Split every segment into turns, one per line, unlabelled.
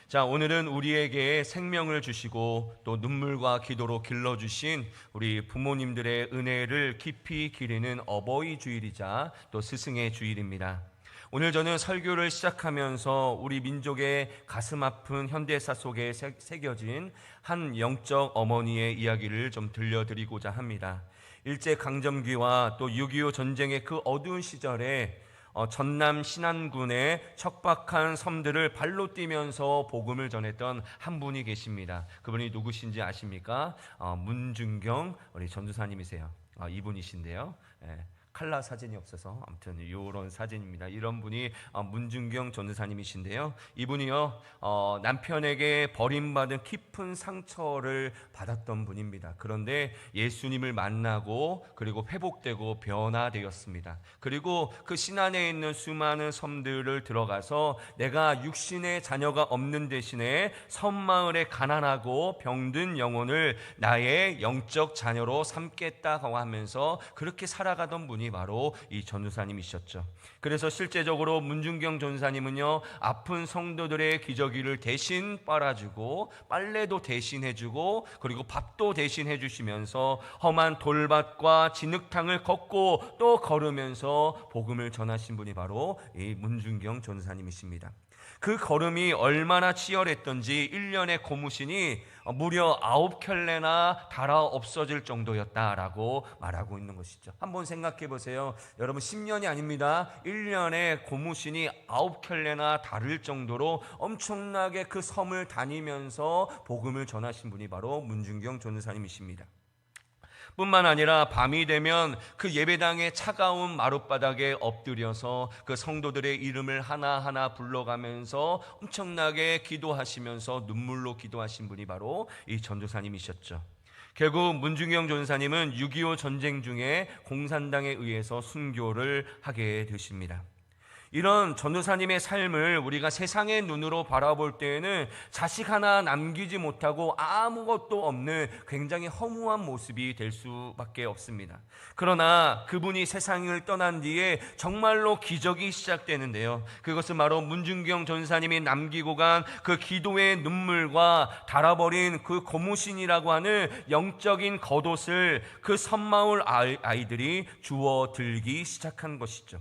자, 오늘은 우리에게 생명을 주시고 또 눈물과 기도로 길러주신 우리 부모님들의 은혜를 깊이 기리는 어버이 주일이자 또 스승의 주일입니다. 오늘 저는 설교를 시작하면서 우리 민족의 가슴 아픈 현대사 속에 새겨진 한 영적 어머니의 이야기를 좀 들려드리고자 합니다. 일제강점기와 또 6.25 전쟁의 그 어두운 시절에 전남 신안군의 척박한 섬들을 발로 뛰면서 복음을 전했던 한 분이 계십니다. 그분이 누구신지 아십니까? 문준경 우리 전도사님이세요. 이분이신데요. 칼라 사진이 없어서 아무튼 이런 사진입니다. 이런 분이 문준경 전도사님이신데요. 이분이요 남편에게 버림받은 깊은 상처를 받았던 분입니다. 그런데 예수님을 만나고 그리고 회복되고 변화되었습니다. 그리고 그 신안에 있는 수많은 섬들을 들어가서 내가 육신의 자녀가 없는 대신에 섬마을에 가난하고 병든 영혼을 나의 영적 자녀로 삼겠다고 하면서 그렇게 살아가던 분이 바로 이 전도사님이셨죠. 그래서 실제적으로 문준경 전도사님은요 아픈 성도들의 기저귀를 대신 빨아주고 빨래도 대신 해주고 그리고 밥도 대신 해주시면서 험한 돌밭과 진흙탕을 걷고 또 걸으면서 복음을 전하신 분이 바로 이 문준경 전도사님이십니다. 그 걸음이 얼마나 치열했던지 1년의 고무신이 무려 9켤레나 달아 없어질 정도였다라고 말하고 있는 것이죠. 한번 생각해 보세요. 여러분 10년이 아닙니다. 1년에 고무신이 9켤레나 다를 정도로 엄청나게 그 섬을 다니면서 복음을 전하신 분이 바로 문준경 전도사님이십니다. 뿐만 아니라 밤이 되면 그 예배당의 차가운 마룻바닥에 엎드려서 그 성도들의 이름을 하나하나 불러가면서 엄청나게 기도하시면서 눈물로 기도하신 분이 바로 이 전도사님이셨죠. 결국 문준경 전도사님은 6.25 전쟁 중에 공산당에 의해서 순교를 하게 되십니다. 이런 전도사님의 삶을 우리가 세상의 눈으로 바라볼 때에는 자식 하나 남기지 못하고 아무것도 없는 굉장히 허무한 모습이 될 수밖에 없습니다. 그러나 그분이 세상을 떠난 뒤에 정말로 기적이 시작되는데요. 그것은 바로 문준경 전도사님이 남기고 간 그 기도의 눈물과 달아버린 그 고무신이라고 하는 영적인 겉옷을 그 섬마을 아이들이 주워 들기 시작한 것이죠.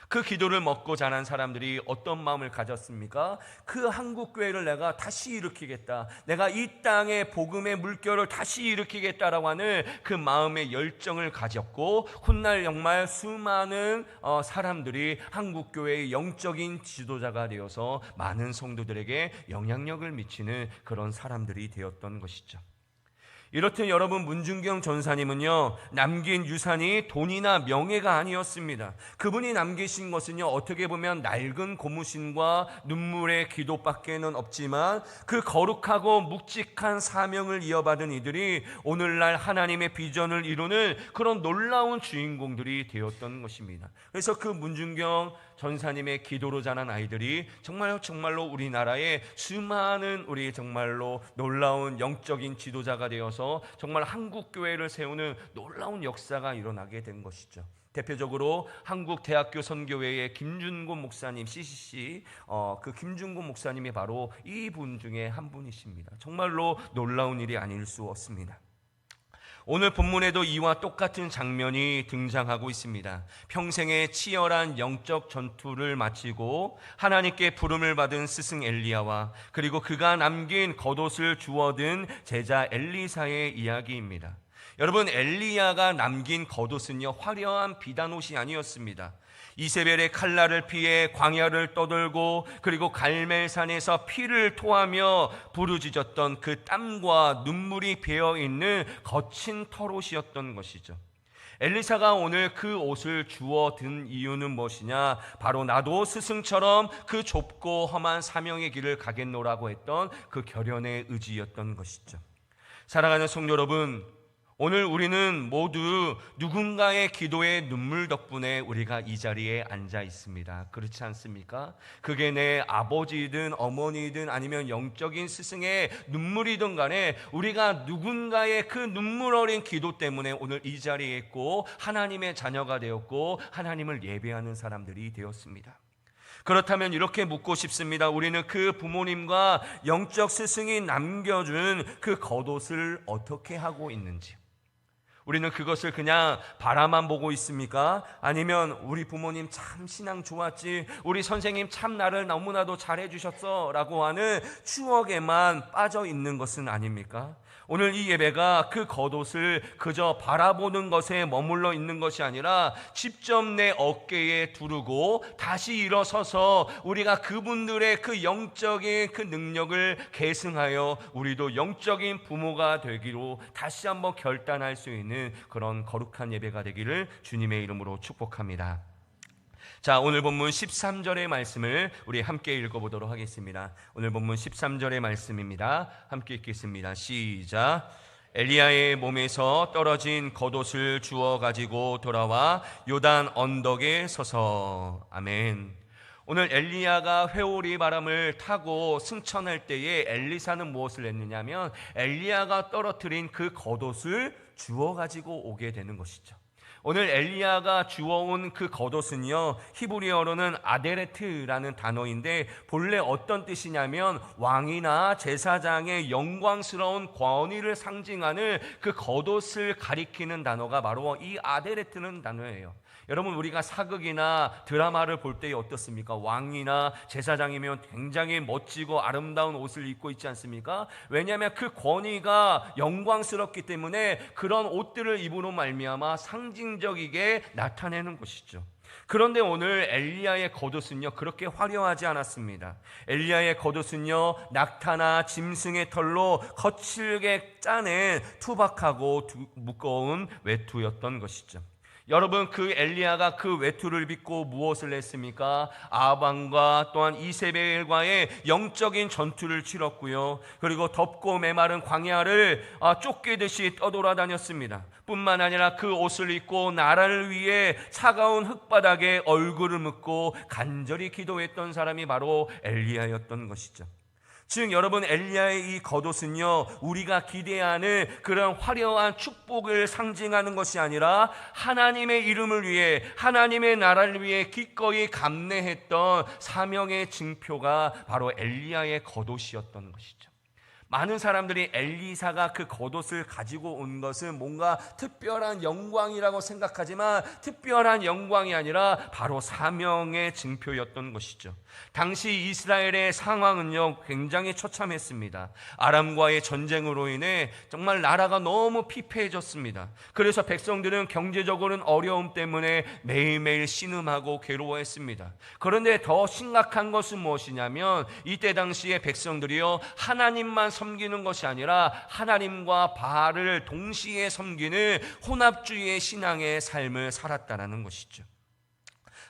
그 기도를 먹고 자란 사람들이 어떤 마음을 가졌습니까? 그 한국교회를 내가 다시 일으키겠다, 내가 이 땅의 복음의 물결을 다시 일으키겠다라고 하는 그 마음의 열정을 가졌고, 훗날 정말 수많은 사람들이 한국교회의 영적인 지도자가 되어서 많은 성도들에게 영향력을 미치는 그런 사람들이 되었던 것이죠. 이렇듯 여러분, 문준경 전사님은요 남긴 유산이 돈이나 명예가 아니었습니다. 그분이 남기신 것은요 어떻게 보면 낡은 고무신과 눈물의 기도밖에는 없지만 그 거룩하고 묵직한 사명을 이어받은 이들이 오늘날 하나님의 비전을 이루는 그런 놀라운 주인공들이 되었던 것입니다. 그래서 그 문준경 전사님의 기도로 자란 아이들이 정말로 우리나라의 수많은 우리 정말로 놀라운 영적인 지도자가 되어서 정말 한국교회를 세우는 놀라운 역사가 일어나게 된 것이죠. 대표적으로 한국대학교 선교회의 김준곤 목사님, CCC 그 김준곤 목사님이 바로 이 분 중에 한 분이십니다. 정말로 놀라운 일이 아닐 수 없습니다. 오늘 본문에도 이와 똑같은 장면이 등장하고 있습니다. 평생의 치열한 영적 전투를 마치고 하나님께 부름을 받은 스승 엘리야와 그리고 그가 남긴 겉옷을 주워든 제자 엘리사의 이야기입니다. 여러분, 엘리야가 남긴 겉옷은요 화려한 비단옷이 아니었습니다. 이세벨의 칼날을 피해 광야를 떠돌고 그리고 갈멜산에서 피를 토하며 부르짖었던 그 땀과 눈물이 배어있는 거친 털옷이었던 것이죠. 엘리사가 오늘 그 옷을 주워 든 이유는 무엇이냐? 바로 나도 스승처럼 그 좁고 험한 사명의 길을 가겠노라고 했던 그 결연의 의지였던 것이죠. 사랑하는 성도 여러분, 오늘 우리는 모두 누군가의 기도의 눈물 덕분에 우리가 이 자리에 앉아 있습니다. 그렇지 않습니까? 그게 내 아버지이든 어머니이든 아니면 영적인 스승의 눈물이든 간에 우리가 누군가의 그 눈물 어린 기도 때문에 오늘 이 자리에 있고 하나님의 자녀가 되었고 하나님을 예배하는 사람들이 되었습니다. 그렇다면 이렇게 묻고 싶습니다. 우리는 그 부모님과 영적 스승이 남겨준 그 겉옷을 어떻게 하고 있는지, 우리는 그것을 그냥 바라만 보고 있습니까? 아니면 우리 부모님 참 신앙 좋았지, 우리 선생님 참 나를 너무나도 잘해주셨어 라고 하는 추억에만 빠져 있는 것은 아닙니까? 오늘 이 예배가 그 겉옷을 그저 바라보는 것에 머물러 있는 것이 아니라 직접 내 어깨에 두르고 다시 일어서서 우리가 그분들의 그 영적인 그 능력을 계승하여 우리도 영적인 부모가 되기로 다시 한번 결단할 수 있는 그런 거룩한 예배가 되기를 주님의 이름으로 축복합니다. 자, 오늘 본문 13절의 말씀을 우리 함께 읽어보도록 하겠습니다. 오늘 본문 13절의 말씀입니다. 함께 읽겠습니다. 시작. 엘리야의 몸에서 떨어진 겉옷을 주워 가지고 돌아와 요단 언덕에 서서. 아멘. 오늘 엘리야가 회오리 바람을 타고 승천할 때에 엘리사는 무엇을 했느냐면 엘리야가 떨어뜨린 그 겉옷을 주워 가지고 오게 되는 것이죠. 오늘 엘리야가 주워온 그 겉옷은요, 히브리어로는 아데레트라는 단어인데 본래 어떤 뜻이냐면 왕이나 제사장의 영광스러운 권위를 상징하는 그 겉옷을 가리키는 단어가 바로 이 아데레트는 단어예요. 여러분, 우리가 사극이나 드라마를 볼 때 어떻습니까? 왕이나 제사장이면 굉장히 멋지고 아름다운 옷을 입고 있지 않습니까? 왜냐하면 그 권위가 영광스럽기 때문에 그런 옷들을 입으로 말미암아 상징적이게 나타내는 것이죠. 그런데 오늘 엘리야의 겉옷은요, 그렇게 화려하지 않았습니다. 엘리야의 겉옷은요, 낙타나 짐승의 털로 거칠게 짜낸 투박하고 무거운 외투였던 것이죠. 여러분, 그 엘리야가 그 외투를 입고 무엇을 했습니까? 아합과 또한 이세벨과의 영적인 전투를 치렀고요, 그리고 덥고 메마른 광야를 쫓기듯이 떠돌아다녔습니다. 뿐만 아니라 그 옷을 입고 나라를 위해 차가운 흙바닥에 얼굴을 묻고 간절히 기도했던 사람이 바로 엘리야였던 것이죠. 즉 여러분, 엘리야의 이 겉옷은요, 우리가 기대하는 그런 화려한 축복을 상징하는 것이 아니라 하나님의 이름을 위해, 하나님의 나라를 위해 기꺼이 감내했던 사명의 증표가 바로 엘리야의 겉옷이었던 것이죠. 많은 사람들이 엘리사가 그 겉옷을 가지고 온 것은 뭔가 특별한 영광이라고 생각하지만 특별한 영광이 아니라 바로 사명의 증표였던 것이죠. 당시 이스라엘의 상황은요, 굉장히 처참했습니다. 아람과의 전쟁으로 인해 정말 나라가 너무 피폐해졌습니다. 그래서 백성들은 경제적으로는 어려움 때문에 매일매일 신음하고 괴로워했습니다. 그런데 더 심각한 것은 무엇이냐면 이때 당시에 백성들이요, 하나님만 섬기는 것이 아니라 하나님과 바알을 동시에 섬기는 혼합주의의 신앙의 삶을 살았다는 것이죠.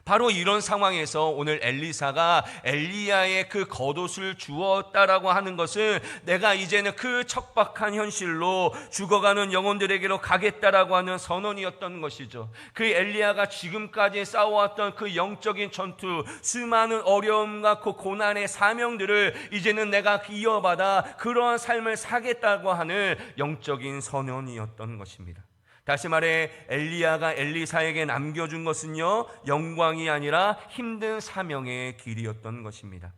바로 이런 상황에서 오늘 엘리사가 엘리야의 그 겉옷을 주었다라고 하는 것은 내가 이제는 그 척박한 현실로 죽어가는 영혼들에게로 가겠다라고 하는 선언이었던 것이죠. 그 엘리야가 지금까지 싸워왔던 그 영적인 전투, 수많은 어려움과 그 고난의 사명들을 이제는 내가 이어받아 그러한 삶을 사겠다고 하는 영적인 선언이었던 것입니다. 다시 말해 엘리야가 엘리사에게 남겨준 것은요, 영광이 아니라 힘든 사명의 길이었던 것입니다.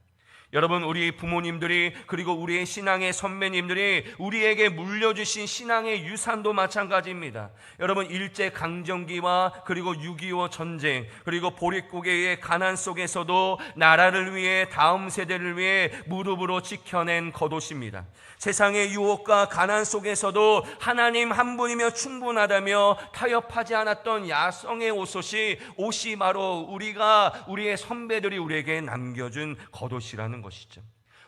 여러분, 우리 부모님들이 그리고 우리의 신앙의 선배님들이 우리에게 물려주신 신앙의 유산도 마찬가지입니다. 여러분, 일제강점기와 그리고 6.25 전쟁 그리고 보릿고개의 가난 속에서도 나라를 위해, 다음 세대를 위해 무릎으로 지켜낸 겉옷입니다. 세상의 유혹과 가난 속에서도 하나님 한 분이며 충분하다며 타협하지 않았던 야성의 옷이 바로 우리의 선배들이 우리에게 남겨준 겉옷이라는 것이죠.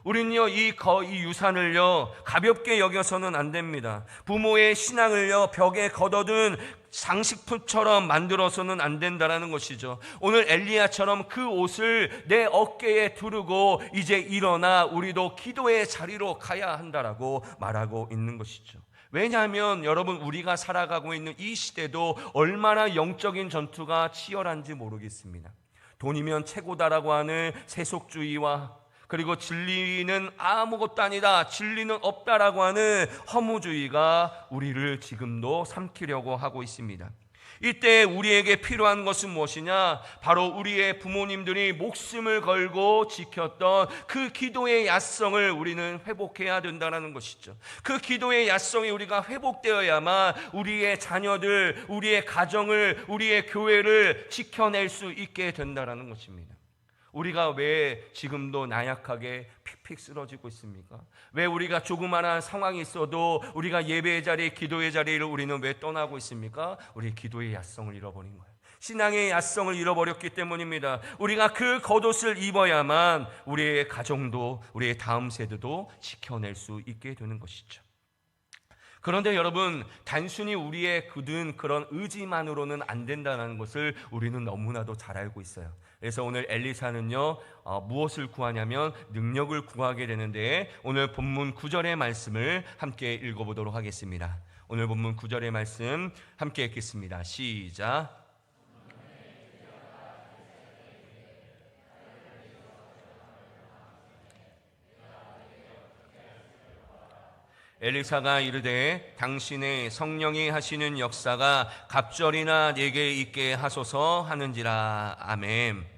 우리는요, 이 유산을요, 가볍게 여겨서는 안 됩니다. 부모의 신앙을요, 벽에 걷어둔 장식품처럼 만들어서는 안 된다는 것이죠. 오늘 엘리야처럼 그 옷을 내 어깨에 두르고 이제 일어나 우리도 기도의 자리로 가야 한다라고 말하고 있는 것이죠. 왜냐하면 여러분, 우리가 살아가고 있는 이 시대도 얼마나 영적인 전투가 치열한지 모르겠습니다. 돈이면 최고다라고 하는 세속주의와 그리고 진리는 아무것도 아니다, 진리는 없다라고 하는 허무주의가 우리를 지금도 삼키려고 하고 있습니다. 이때 우리에게 필요한 것은 무엇이냐? 바로 우리의 부모님들이 목숨을 걸고 지켰던 그 기도의 야성을 우리는 회복해야 된다는 것이죠. 그 기도의 야성이 우리가 회복되어야만 우리의 자녀들, 우리의 가정을, 우리의 교회를 지켜낼 수 있게 된다는 것입니다. 우리가 왜 지금도 나약하게 픽픽 쓰러지고 있습니까? 왜 우리가 조그마한 상황이 있어도 우리가 예배의 자리, 기도의 자리를 우리는 왜 떠나고 있습니까? 우리 기도의 야성을 잃어버린 거예요. 신앙의 야성을 잃어버렸기 때문입니다. 우리가 그 겉옷을 입어야만 우리의 가정도, 우리의 다음 세대도 지켜낼 수 있게 되는 것이죠. 그런데 여러분, 단순히 우리의 굳은 그런 의지만으로는 안 된다는 것을 우리는 너무나도 잘 알고 있어요. 그래서 오늘 엘리사는요, 무엇을 구하냐면 능력을 구하게 되는데, 오늘 본문 9절의 말씀을 함께 읽어보도록 하겠습니다. 오늘 본문 9절의 말씀 함께 읽겠습니다. 시작. 엘리사가 이르되 당신의 성령이 하시는 역사가 갑절이나 내게 있게 하소서 하는지라. 아멘.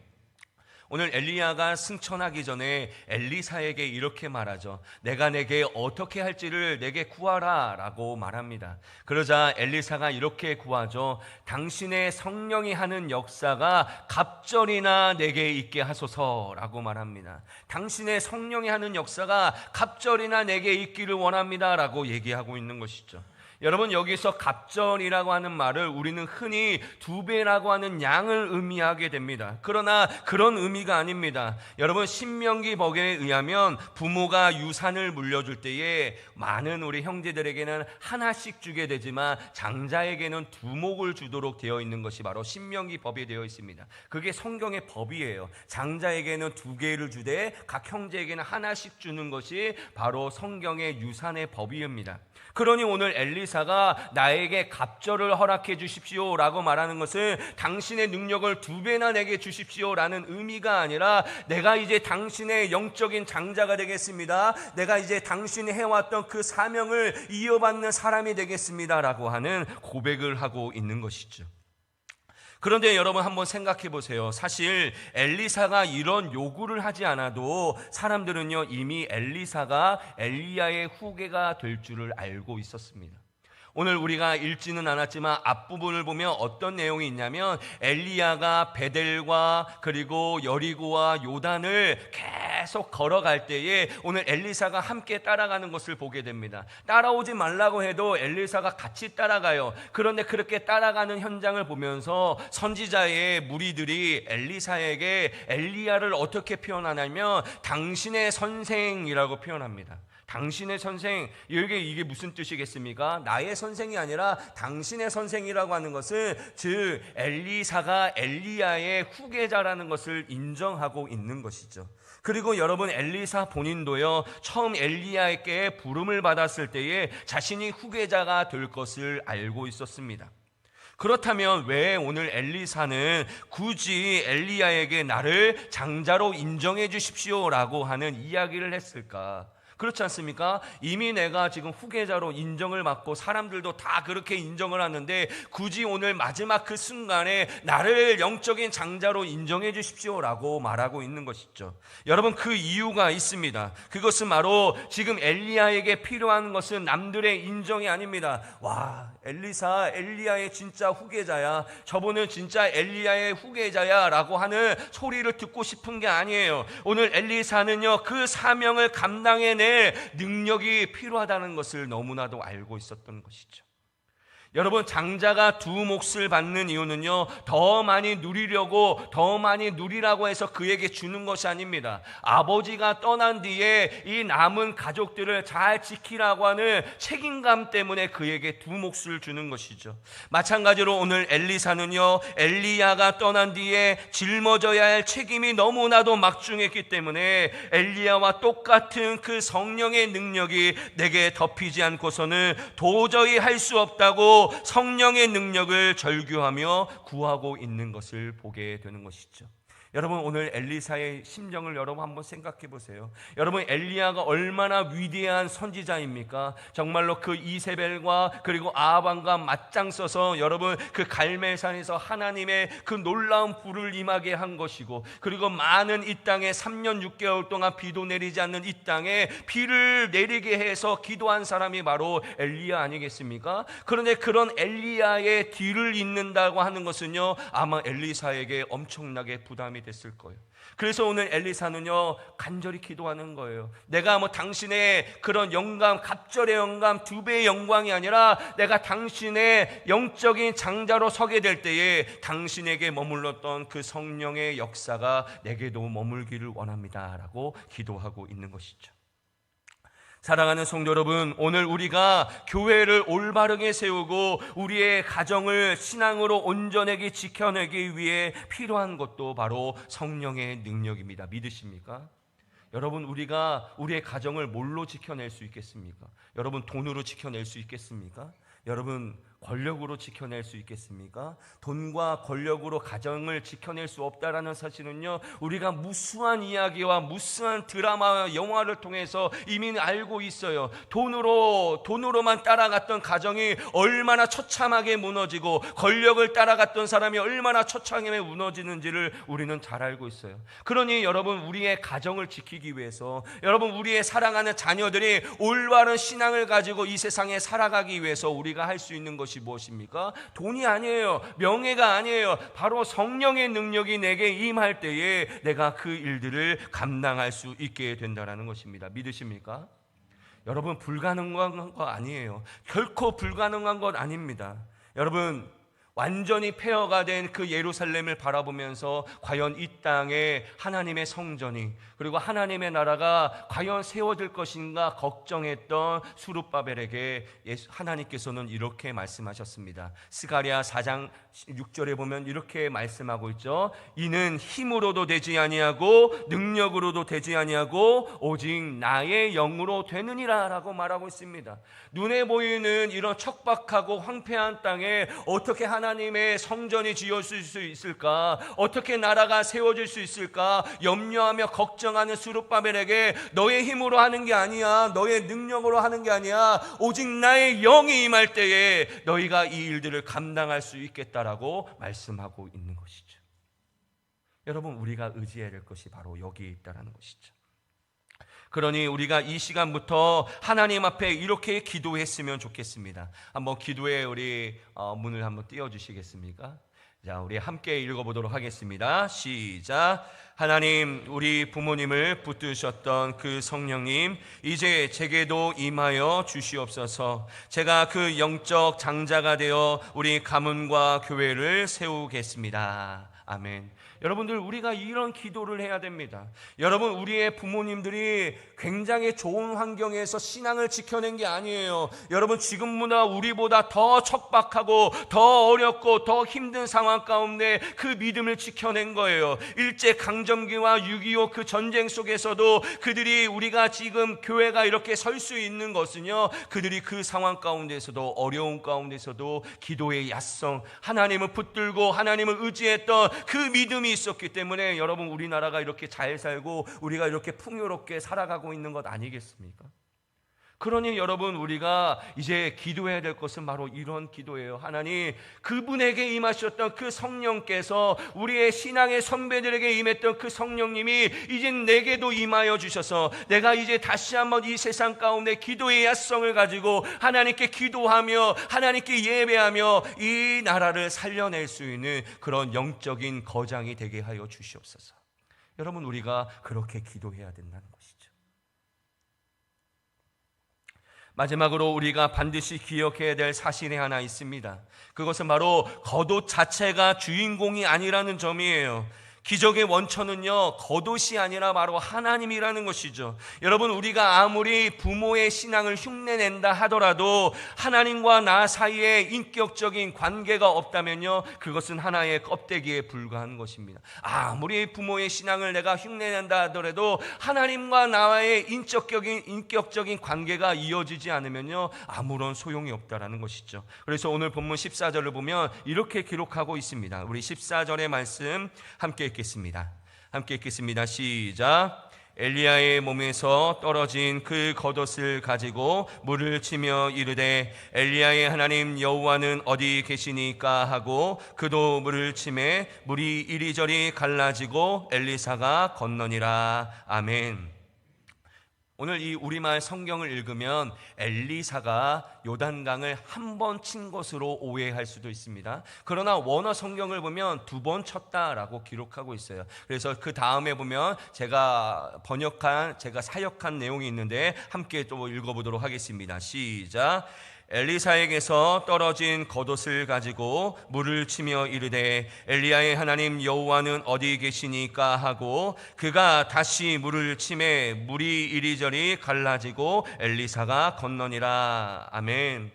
오늘 엘리야가 승천하기 전에 엘리사에게 이렇게 말하죠. 내가 내게 어떻게 할지를 내게 구하라 라고 말합니다. 그러자 엘리사가 이렇게 구하죠. 당신의 성령이 하는 역사가 갑절이나 내게 있게 하소서 라고 말합니다. 당신의 성령이 하는 역사가 갑절이나 내게 있기를 원합니다 라고 얘기하고 있는 것이죠. 여러분, 여기서 갑절이라고 하는 말을 우리는 흔히 2배라고 하는 양을 의미하게 됩니다. 그러나 그런 의미가 아닙니다. 여러분, 신명기 법에 의하면 부모가 유산을 물려줄 때에 많은 우리 형제들에게는 하나씩 주게 되지만 장자에게는 2몫을 주도록 되어 있는 것이 바로 신명기 법에 되어 있습니다. 그게 성경의 법이에요. 장자에게는 2개를 주되 각 형제에게는 하나씩 주는 것이 바로 성경의 유산의 법이입니다. 그러니 오늘 엘리사가 나에게 갑절을 허락해 주십시오 라고 말하는 것은 당신의 능력을 2배나 내게 주십시오 라는 의미가 아니라 내가 이제 당신의 영적인 장자가 되겠습니다. 내가 이제 당신이 해왔던 그 사명을 이어받는 사람이 되겠습니다 라고 하는 고백을 하고 있는 것이죠. 그런데 여러분, 한번 생각해 보세요. 사실 엘리사가 이런 요구를 하지 않아도 사람들은요, 이미 엘리사가 엘리야의 후계가 될 줄을 알고 있었습니다. 오늘 우리가 읽지는 않았지만 앞부분을 보면 어떤 내용이 있냐면 엘리야가 베델과 그리고 여리고와 요단을 계속 걸어갈 때에 오늘 엘리사가 함께 따라가는 것을 보게 됩니다. 따라오지 말라고 해도 엘리사가 같이 따라가요. 그런데 그렇게 따라가는 현장을 보면서 선지자의 무리들이 엘리사에게 엘리야를 어떻게 표현하냐면 당신의 선생이라고 표현합니다. 당신의 선생, 이게 무슨 뜻이겠습니까? 나의 선생이 아니라 당신의 선생이라고 하는 것은 즉 엘리사가 엘리야의 후계자라는 것을 인정하고 있는 것이죠. 그리고 여러분, 엘리사 본인도요, 처음 엘리야에게 부름을 받았을 때에 자신이 후계자가 될 것을 알고 있었습니다. 그렇다면 왜 오늘 엘리사는 굳이 엘리야에게 나를 장자로 인정해 주십시오 라고 하는 이야기를 했을까? 그렇지 않습니까? 이미 내가 지금 후계자로 인정을 받고 사람들도 다 그렇게 인정을 하는데 굳이 오늘 마지막 그 순간에 나를 영적인 장자로 인정해 주십시오 라고 말하고 있는 것이죠. 여러분, 그 이유가 있습니다. 그것은 바로 지금 엘리야에게 필요한 것은 남들의 인정이 아닙니다. 와, 엘리사, 엘리야의 진짜 후계자야, 저분은 진짜 엘리야의 후계자야 라고 하는 소리를 듣고 싶은 게 아니에요. 오늘 엘리사는요, 그 사명을 감당해낼 능력이 필요하다는 것을 너무나도 알고 있었던 것이죠. 여러분, 장자가 2몫을 받는 이유는요, 더 많이 누리려고, 더 많이 누리라고 해서 그에게 주는 것이 아닙니다. 아버지가 떠난 뒤에 이 남은 가족들을 잘 지키라고 하는 책임감 때문에 그에게 2몫을 주는 것이죠. 마찬가지로 오늘 엘리사는요, 엘리야가 떠난 뒤에 짊어져야 할 책임이 너무나도 막중했기 때문에 엘리야와 똑같은 그 성령의 능력이 내게 덮이지 않고서는 도저히 할 수 없다고 성령의 능력을 절규하며 구하고 있는 것을 보게 되는 것이죠. 여러분 오늘 엘리사의 심정을 여러분 한번 생각해 보세요. 여러분 엘리야가 얼마나 위대한 선지자입니까? 정말로 그 이세벨과 그리고 아합과 맞짱 써서 여러분 그 갈멜산에서 하나님의 그 놀라운 불을 임하게 한 것이고, 그리고 많은 이 땅에 3년 6개월 동안 비도 내리지 않는 이 땅에 비를 내리게 해서 기도한 사람이 바로 엘리야 아니겠습니까? 그런데 그런 엘리야의 뒤를 잇는다고 하는 것은요, 아마 엘리사에게 엄청나게 부담이 됐을 거예요. 그래서 오늘 엘리사는요 간절히 기도하는 거예요. 내가 뭐 당신의 그런 영감, 갑절의 영감, 2배의 영광이 아니라 내가 당신의 영적인 장자로 서게 될 때에 당신에게 머물렀던 그 성령의 역사가 내게도 머물기를 원합니다 라고 기도하고 있는 것이죠. 사랑하는 성도 여러분, 오늘 우리가 교회를 올바르게 세우고 우리의 가정을 신앙으로 온전하게 지켜내기 위해 필요한 것도 바로 성령의 능력입니다. 믿으십니까? 여러분, 우리가 우리의 가정을 뭘로 지켜낼 수 있겠습니까? 여러분, 돈으로 지켜낼 수 있겠습니까? 여러분, 권력으로 지켜낼 수 있겠습니까? 돈과 권력으로 가정을 지켜낼 수 없다라는 사실은요, 우리가 무수한 이야기와 무수한 드라마와 영화를 통해서 이미 알고 있어요. 돈으로만 따라갔던 가정이 얼마나 처참하게 무너지고, 권력을 따라갔던 사람이 얼마나 처참하게 무너지는지를 우리는 잘 알고 있어요. 그러니 여러분, 우리의 가정을 지키기 위해서, 여러분 우리의 사랑하는 자녀들이 올바른 신앙을 가지고 이 세상에 살아가기 위해서 우리가 할 수 있는 것이 무엇입니까? 돈이 아니에요. 명예가 아니에요. 바로 성령의 능력이 내게 임할 때에 내가 그 일들을 감당할 수 있게 된다는 것입니다. 믿으십니까? 여러분, 불가능한 거 아니에요. 결코 불가능한 것 아닙니다. 여러분, 완전히 폐허가 된 그 예루살렘을 바라보면서 과연 이 땅에 하나님의 성전이, 그리고 하나님의 나라가 과연 세워질 것인가 걱정했던 수룹바벨에게 하나님께서는 이렇게 말씀하셨습니다. 스가랴 4장 6절에 보면 이렇게 말씀하고 있죠. 이는 힘으로도 되지 아니하고 능력으로도 되지 아니하고 오직 나의 영으로 되느니라 라고 말하고 있습니다. 눈에 보이는 이런 척박하고 황폐한 땅에 어떻게 하나님의 성전이 지어질 수 있을까? 어떻게 나라가 세워질 수 있을까? 염려하며 걱정하는 수룹바벨에게 너의 힘으로 하는 게 아니야, 너의 능력으로 하는 게 아니야, 오직 나의 영이 임할 때에 너희가 이 일들을 감당할 수 있겠다라고 말씀하고 있는 것이죠. 여러분, 우리가 의지해야 될 것이 바로 여기에 있다는 것이죠. 그러니 우리가 이 시간부터 하나님 앞에 이렇게 기도했으면 좋겠습니다. 한번 기도의 우리 문을 한번 띄워주시겠습니까? 자, 우리 함께 읽어보도록 하겠습니다. 시작. 하나님, 우리 부모님을 붙드셨던 그 성령님, 이제 제게도 임하여 주시옵소서. 제가 그 영적 장자가 되어 우리 가문과 교회를 세우겠습니다. 아멘. 여러분들, 우리가 이런 기도를 해야 됩니다. 여러분, 우리의 부모님들이 굉장히 좋은 환경에서 신앙을 지켜낸 게 아니에요. 여러분, 지금보다 우리보다 더 척박하고 더 어렵고 더 힘든 상황 가운데 그 믿음을 지켜낸 거예요. 일제강점기와 6.25 그 전쟁 속에서도 그들이, 우리가 지금 교회가 이렇게 설 수 있는 것은요, 그들이 그 상황 가운데서도, 어려운 가운데서도 기도의 야성, 하나님을 붙들고 하나님을 의지했던 그 믿음이 있었기 때문에 여러분, 우리나라가 이렇게 잘 살고 우리가 이렇게 풍요롭게 살아가고 있는 것 아니겠습니까? 그러니 여러분, 우리가 이제 기도해야 될 것은 바로 이런 기도예요. 하나님, 그분에게 임하셨던 그 성령께서, 우리의 신앙의 선배들에게 임했던 그 성령님이 이제 내게도 임하여 주셔서 내가 이제 다시 한번 이 세상 가운데 기도의 야성을 가지고 하나님께 기도하며 하나님께 예배하며 이 나라를 살려낼 수 있는 그런 영적인 거장이 되게 하여 주시옵소서. 여러분, 우리가 그렇게 기도해야 된다는 것이죠. 마지막으로 우리가 반드시 기억해야 될 사실이 하나 있습니다. 그것은 바로 겉옷 자체가 주인공이 아니라는 점이에요. 기적의 원천은요, 겉옷이 아니라 바로 하나님이라는 것이죠. 여러분, 우리가 아무리 부모의 신앙을 흉내낸다 하더라도 하나님과 나 사이에 인격적인 관계가 없다면요, 그것은 하나의 껍데기에 불과한 것입니다. 아무리 부모의 신앙을 내가 흉내낸다 하더라도 하나님과 나와의 인격적인 관계가 이어지지 않으면요, 아무런 소용이 없다라는 것이죠. 그래서 오늘 본문 14절을 보면 이렇게 기록하고 있습니다. 우리 14절의 말씀 함께 읽겠습니다. 함께 읽겠습니다. 시작. 엘리야의 몸에서 떨어진 그 겉옷을 가지고 물을 치며 이르되 엘리야의 하나님 여호와는 어디 계시니까 하고 그도 물을 치매 물이 이리저리 갈라지고 엘리사가 건너니라. 아멘. 오늘 이 우리말 성경을 읽으면 엘리사가 요단강을 한 번 친 것으로 오해할 수도 있습니다. 그러나 원어 성경을 보면 2번 쳤다라고 기록하고 있어요. 그래서 그 다음에 보면 제가 사역한 내용이 있는데 함께 또 읽어보도록 하겠습니다. 시작. 엘리사에게서 떨어진 겉옷을 가지고 물을 치며 이르되 엘리야의 하나님 여호와는 어디 계시니까 하고 그가 다시 물을 치매 물이 이리저리 갈라지고 엘리사가 건너니라. 아멘.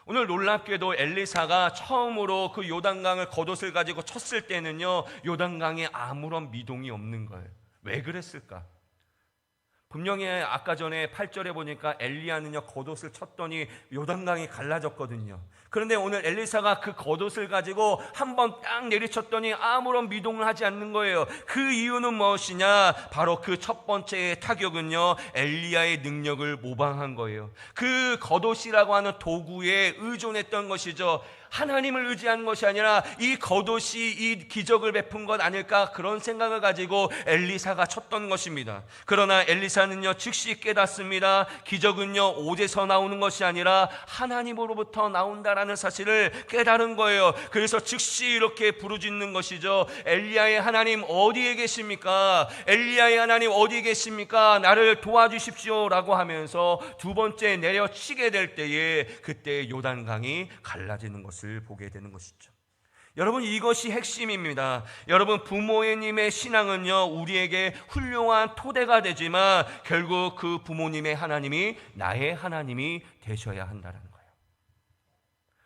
오늘 놀랍게도 엘리사가 처음으로 그 요단강을 겉옷을 가지고 쳤을 때는요, 요단강에 아무런 미동이 없는 거예요. 왜 그랬을까? 분명히 아까 전에 8절에 보니까 엘리야는요 겉옷을 쳤더니 요단강이 갈라졌거든요. 그런데 오늘 엘리사가 그 겉옷을 가지고 한번 딱 내리쳤더니 아무런 미동을 하지 않는 거예요. 그 이유는 무엇이냐? 바로 그 첫 번째 타격은요 엘리야의 능력을 모방한 거예요. 그 겉옷이라고 하는 도구에 의존했던 것이죠. 하나님을 의지한 것이 아니라 이 겉옷이 이 기적을 베푼 것 아닐까, 그런 생각을 가지고 엘리사가 쳤던 것입니다. 그러나 엘리사는요 즉시 깨닫습니다. 기적은요 옷에서 나오는 것이 아니라 하나님으로부터 나온다라는 사실을 깨달은 거예요. 그래서 즉시 이렇게 부르짖는 것이죠. 엘리야의 하나님 어디에 계십니까? 엘리야의 하나님 어디에 계십니까? 나를 도와주십시오 라고 하면서 두 번째 내려치게 될 때에 그때 요단강이 갈라지는 것을 보게 되는 것이죠. 여러분, 이것이 핵심입니다. 여러분, 부모님의 신앙은요 우리에게 훌륭한 토대가 되지만 결국 그 부모님의 하나님이 나의 하나님이 되셔야 한다는 거예요.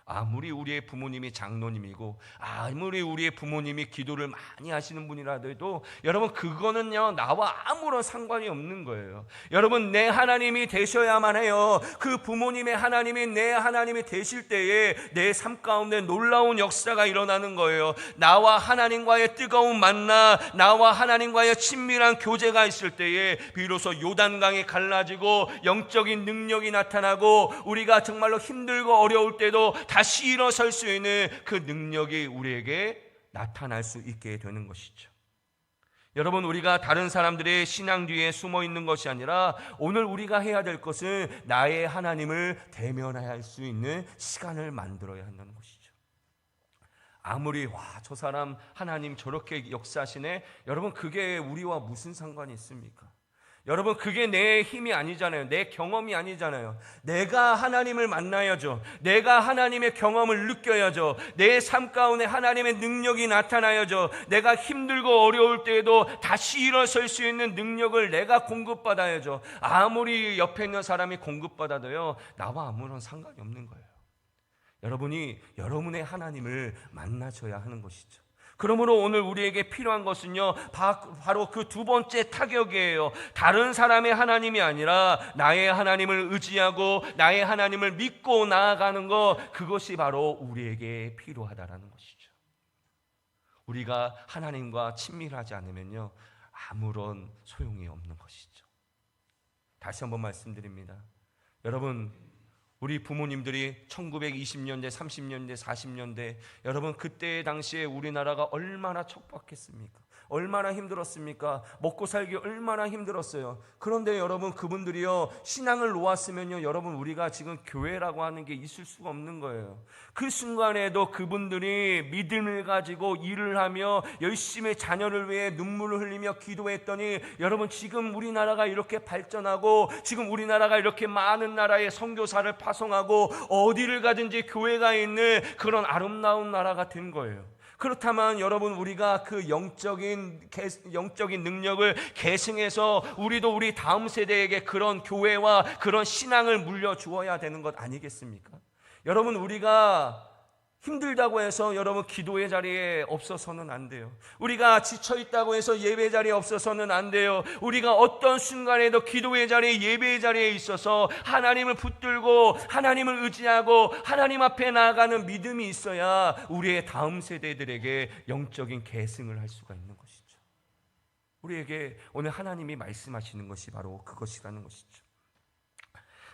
아무리 우리의 부모님이 장로님이고 아무리 우리의 부모님이 기도를 많이 하시는 분이라도 여러분 그거는요 나와 아무런 상관이 없는 거예요. 여러분, 내 하나님이 되셔야만 해요. 그 부모님의 하나님이 내 하나님이 되실 때에 내 삶 가운데 놀라운 역사가 일어나는 거예요. 나와 하나님과의 뜨거운 만나, 나와 하나님과의 친밀한 교제가 있을 때에 비로소 요단강이 갈라지고 영적인 능력이 나타나고 우리가 정말로 힘들고 어려울 때도 다시 일어설 수 있는 그 능력이 우리에게 나타날 수 있게 되는 것이죠. 여러분, 우리가 다른 사람들의 신앙 뒤에 숨어 있는 것이 아니라 오늘 우리가 해야 될 것은 나의 하나님을 대면할 수 있는 시간을 만들어야 한다는 것이죠. 아무리 저 사람 하나님 저렇게 역사하시네, 여러분 그게 우리와 무슨 상관이 있습니까? 여러분, 그게 내 힘이 아니잖아요. 내 경험이 아니잖아요. 내가 하나님을 만나야죠. 내가 하나님의 경험을 느껴야죠. 내 삶 가운데 하나님의 능력이 나타나야죠. 내가 힘들고 어려울 때에도 다시 일어설 수 있는 능력을 내가 공급받아야죠. 아무리 옆에 있는 사람이 공급받아도요 나와 아무런 상관이 없는 거예요. 여러분이 여러분의 하나님을 만나셔야 하는 것이죠. 그러므로 오늘 우리에게 필요한 것은요 바로 그 두 번째 타격이에요. 다른 사람의 하나님이 아니라 나의 하나님을 의지하고 나의 하나님을 믿고 나아가는 것, 그것이 바로 우리에게 필요하다라는 것이죠. 우리가 하나님과 친밀하지 않으면요 아무런 소용이 없는 것이죠. 다시 한번 말씀드립니다. 여러분, 우리 부모님들이 1920년대, 30년대, 40년대, 여러분 그때 당시에 우리나라가 얼마나 척박했습니까? 얼마나 힘들었습니까? 먹고 살기 얼마나 힘들었어요. 그런데 여러분, 그분들이요 신앙을 놓았으면요 여러분 우리가 지금 교회라고 하는 게 있을 수가 없는 거예요. 그 순간에도 그분들이 믿음을 가지고 일을 하며 열심히 자녀를 위해 눈물을 흘리며 기도했더니 여러분 지금 우리나라가 이렇게 발전하고 지금 우리나라가 이렇게 많은 나라에 선교사를 파송하고 어디를 가든지 교회가 있는 그런 아름다운 나라가 된 거예요. 그렇다면 여러분, 우리가 그 영적인 능력을 계승해서 우리도 우리 다음 세대에게 그런 교회와 그런 신앙을 물려주어야 되는 것 아니겠습니까? 여러분, 우리가 힘들다고 해서 여러분 기도의 자리에 없어서는 안 돼요. 우리가 지쳐있다고 해서 예배 자리에 없어서는 안 돼요. 우리가 어떤 순간에도 기도의 자리에, 예배의 자리에 있어서 하나님을 붙들고 하나님을 의지하고 하나님 앞에 나아가는 믿음이 있어야 우리의 다음 세대들에게 영적인 계승을 할 수가 있는 것이죠. 우리에게 오늘 하나님이 말씀하시는 것이 바로 그것이라는 것이죠.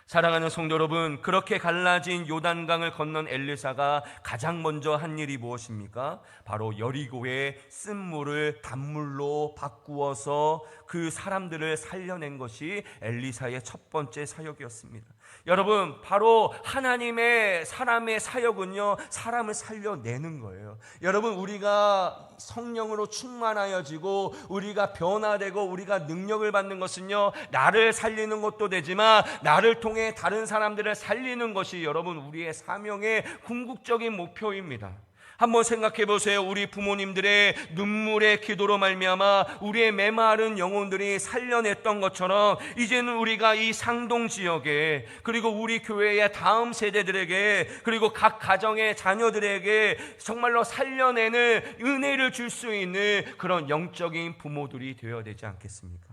사랑하는 성도 여러분, 그렇게 갈라진 요단강을 건넌 엘리사가 가장 먼저 한 일이 무엇입니까? 바로 여리고의 쓴물을 단물로 바꾸어서 그 사람들을 살려낸 것이 엘리사의 첫 번째 사역이었습니다. 여러분, 바로 하나님의 사람의 사역은요, 사람을 살려내는 거예요. 여러분, 우리가 성령으로 충만하여지고 우리가 변화되고 우리가 능력을 받는 것은요, 나를 살리는 것도 되지만 나를 통해 다른 사람들을 살리는 것이 여러분 우리의 사명의 궁극적인 목표입니다. 한번 생각해 보세요. 우리 부모님들의 눈물의 기도로 말미암아 우리의 메마른 영혼들이 살려냈던 것처럼 이제는 우리가 이 상동 지역에, 그리고 우리 교회의 다음 세대들에게, 그리고 각 가정의 자녀들에게 정말로 살려내는 은혜를 줄 수 있는 그런 영적인 부모들이 되어야 되지 않겠습니까?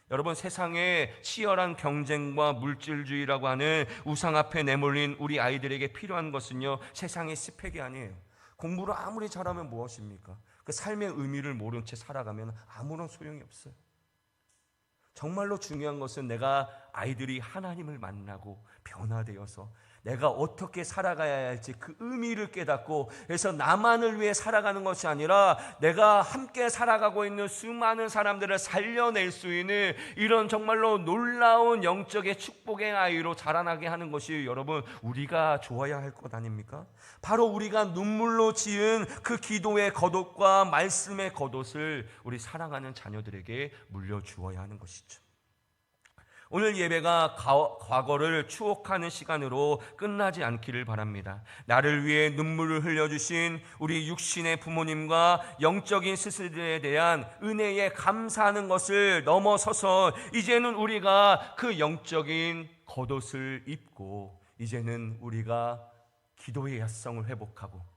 여러분, 세상에 치열한 경쟁과 물질주의라고 하는 우상 앞에 내몰린 우리 아이들에게 필요한 것은요, 세상의 스펙이 아니에요. 공부를 아무리 잘하면 무엇입니까? 그 삶의 의미를 모른 채 살아가면 아무런 소용이 없어요. 정말로 중요한 것은 내가 아이들이 하나님을 만나고 변화되어서 내가 어떻게 살아가야 할지 그 의미를 깨닫고, 그래서 나만을 위해 살아가는 것이 아니라 내가 함께 살아가고 있는 수많은 사람들을 살려낼 수 있는 이런 정말로 놀라운 영적의 축복의 아이로 자라나게 하는 것이 여러분 우리가 좋아야 할 것 아닙니까? 바로 우리가 눈물로 지은 그 기도의 겉옷과 말씀의 겉옷을 우리 사랑하는 자녀들에게 물려주어야 하는 것이죠. 오늘 예배가 과거를 추억하는 시간으로 끝나지 않기를 바랍니다. 나를 위해 눈물을 흘려주신 우리 육신의 부모님과 영적인 스승들에 대한 은혜에 감사하는 것을 넘어서서 이제는 우리가 그 영적인 겉옷을 입고 이제는 우리가 기도의 야성을 회복하고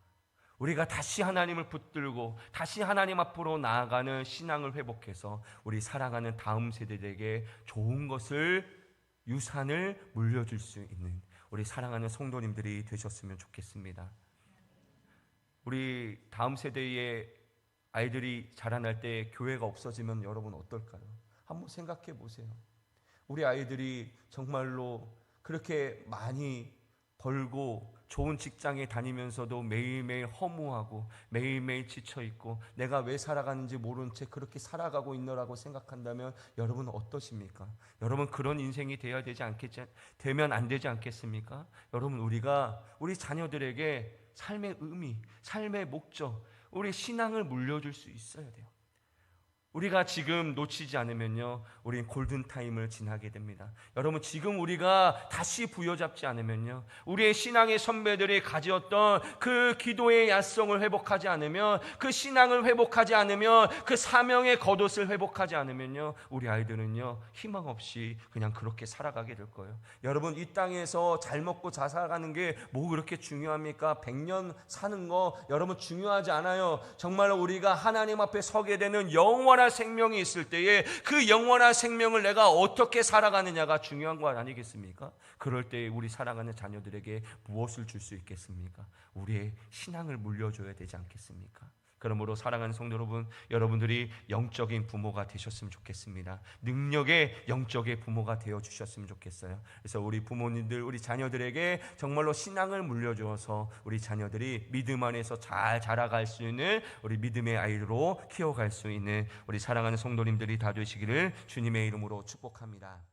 우리가 다시 하나님을 붙들고 다시 하나님 앞으로 나아가는 신앙을 회복해서 우리 사랑하는 다음 세대에게 좋은 것을, 유산을 물려줄 수 있는 우리 사랑하는 성도님들이 되셨으면 좋겠습니다. 우리 다음 세대의 아이들이 자라날 때 교회가 없어지면 여러분 어떨까요? 한번 생각해 보세요. 우리 아이들이 정말로 그렇게 많이 벌고 좋은 직장에 다니면서도 매일매일 허무하고 매일매일 지쳐있고 내가 왜 살아가는지 모른 채 그렇게 살아가고 있노라고 생각한다면 여러분은 어떠십니까? 여러분, 그런 인생이 되면 안 되지 않겠습니까? 여러분, 우리가 우리 자녀들에게 삶의 의미, 삶의 목적, 우리 신앙을 물려줄 수 있어야 돼요. 우리가 지금 놓치지 않으면요, 우린 골든타임을 지나게 됩니다. 여러분, 지금 우리가 다시 부여잡지 않으면요, 우리의 신앙의 선배들이 가지었던 그 기도의 야성을 회복하지 않으면, 그 신앙을 회복하지 않으면, 그 사명의 겉옷을 회복하지 않으면요, 우리 아이들은요, 희망 없이 그냥 그렇게 살아가게 될 거예요. 여러분, 이 땅에서 잘 먹고 잘 살아가는 게 뭐 그렇게 중요합니까? 100년 사는 거 여러분 중요하지 않아요. 정말 우리가 하나님 앞에 서게 되는 영원한 생명이 있을 때에 그 영원한 생명을 내가 어떻게 살아가느냐가 중요한 것 아니겠습니까? 그럴 때 우리 사랑하는 자녀들에게 무엇을 줄 수 있겠습니까? 우리의 신앙을 물려줘야 되지 않겠습니까? 그러므로 사랑하는 성도 여러분, 여러분들이 영적인 부모가 되셨으면 좋겠습니다. 능력의 영적의 부모가 되어주셨으면 좋겠어요. 그래서 우리 부모님들, 우리 자녀들에게 정말로 신앙을 물려주어서 우리 자녀들이 믿음 안에서 잘 자라갈 수 있는 우리 믿음의 아이로 키워갈 수 있는 우리 사랑하는 성도님들이 다 되시기를 주님의 이름으로 축복합니다.